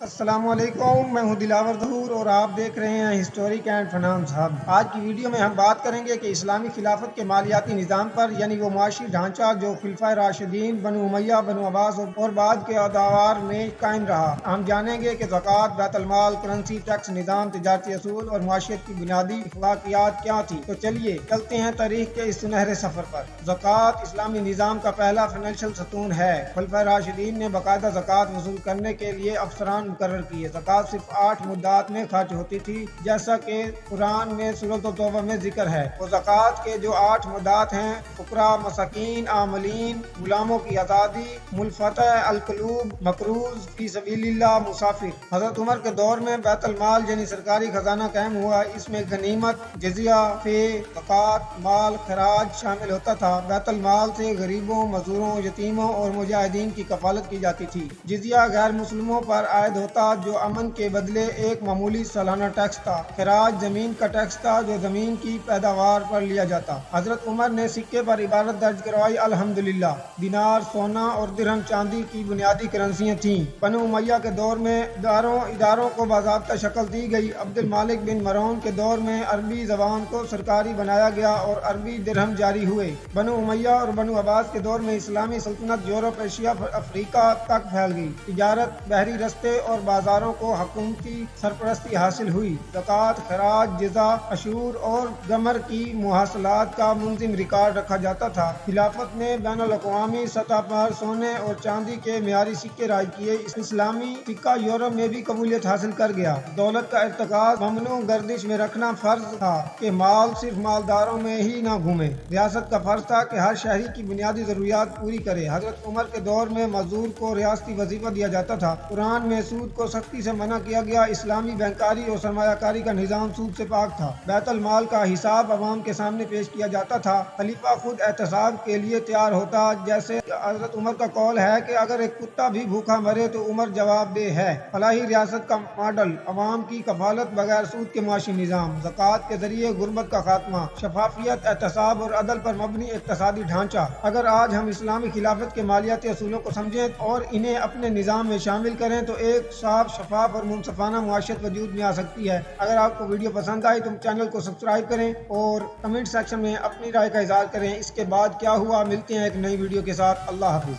السلام علیکم، میں ہوں دلاور ظہور اور آپ دیکھ رہے ہیں ہسٹورک اینڈ فنانس ہب۔ آج کی ویڈیو میں ہم بات کریں گے کہ اسلامی خلافت کے مالیاتی نظام پر، یعنی وہ معاشی ڈھانچہ جو خلفائے راشدین، بنو امیہ، بنو عباس اور بعد کے ادوار میں قائم رہا۔ ہم جانیں گے کہ زکوٰۃ، بیت المال، کرنسی، ٹیکس نظام، تجارتی اصول اور معیشت کی بنیادی اخلاقیات کیا تھیں۔ تو چلیے چلتے ہیں تاریخ کے اس سنہرے سفر پر۔ زکوٰۃ اسلامی نظام کا پہلا فائنینشیل ستون ہے۔ خلفائے راشدین نے باقاعدہ زکوٰۃ وصول کرنے کے لیے افسران مقرر کیے۔ زکوٰۃ صرف 8 مدات میں خرچ ہوتی تھی، جیسا کہ قرآن میں سورۃ التوبہ میں ذکر ہے۔ وہ زکوٰۃ کے جو 8 مدات ہیں: فقراء، مساکین، عاملین، غلاموں کی آزادی، ملفتہ القلوب، مقروض، فی سبیل اللہ، مسافر۔ حضرت عمر کے دور میں بیت المال یعنی سرکاری خزانہ قائم ہوا۔ اس میں غنیمت، جزیہ، فے، زکوٰۃ، مال، خراج شامل ہوتا تھا۔ بیت المال سے غریبوں، مزدوروں، یتیموں اور مجاہدین کی کفالت کی جاتی تھی۔ جزیہ غیر مسلموں پر عائد ہوتا جو امن کے بدلے ایک معمولی سالانہ ٹیکس تھا۔ خراج زمین کا ٹیکس تھا جو زمین کی پیداوار پر لیا جاتا۔ حضرت عمر نے سکے پر عبارت درج کروائی: الحمدللہ۔ دینار سونا اور درہم چاندی کی بنیادی کرنسیاں تھیں۔ بنو امیہ کے دور میں اداروں کو باضابطہ شکل دی گئی۔ عبد المالک بن مروان کے دور میں عربی زبان کو سرکاری بنایا گیا اور عربی درہم جاری ہوئے۔ بنو امیہ اور بنو عباس کے دور میں اسلامی سلطنت یورپ، ایشیا، افریقہ تک پھیل گئی۔ تجارت، بحری رستے اور بازاروں کو حکومتی سرپرستی حاصل ہوئی۔ زکوٰۃ، خراج، جزیہ، عشور اور گمر کی محصولات کا منظم ریکارڈ رکھا جاتا تھا۔ خلافت نے بین الاقوامی سطح پر سونے اور چاندی کے معیاری سکے رائج کیے۔ اسلامی سکہ یورپ میں بھی قبولیت حاصل کر گیا۔ دولت کا ارتکاز ممنوع گردش میں رکھنا فرض تھا کہ مال صرف مالداروں میں ہی نہ گھومے۔ ریاست کا فرض تھا کہ ہر شہری کی بنیادی ضروریات پوری کرے۔ حضرت عمر کے دور میں مزدور کو ریاستی وظیفہ دیا جاتا تھا۔ قرآن میں سود کو سختی سے منع کیا گیا۔ اسلامی بینکاری اور سرمایہ کاری کا نظام سود سے پاک تھا۔ بیت المال کا حساب عوام کے سامنے پیش کیا جاتا تھا۔ خلیفہ خود احتساب کے لیے تیار ہوتا، جیسے حضرت عمر کا قول ہے کہ اگر ایک کتا بھی بھوکا مرے تو عمر جواب دہ ہے۔ فلاحی ریاست کا ماڈل: عوام کی کفالت، بغیر سود کے معاشی نظام، زکوٰۃ کے ذریعے غربت کا خاتمہ، شفافیت، احتساب اور عدل پر مبنی اقتصادی ڈھانچہ۔ اگر آج ہم اسلامی خلافت کے مالیاتی اصولوں کو سمجھیں اور انہیں اپنے نظام میں شامل کریں تو ایک صاف، شفاف اور منصفانہ معیشت وجود میں آ سکتی ہے۔ اگر آپ کو ویڈیو پسند آئی تو چینل کو سبسکرائب کریں اور کمنٹ سیکشن میں اپنی رائے کا اظہار کریں۔ اس کے بعد کیا ہوا، ملتے ہیں ایک نئی ویڈیو کے ساتھ۔ اللہ حافظ۔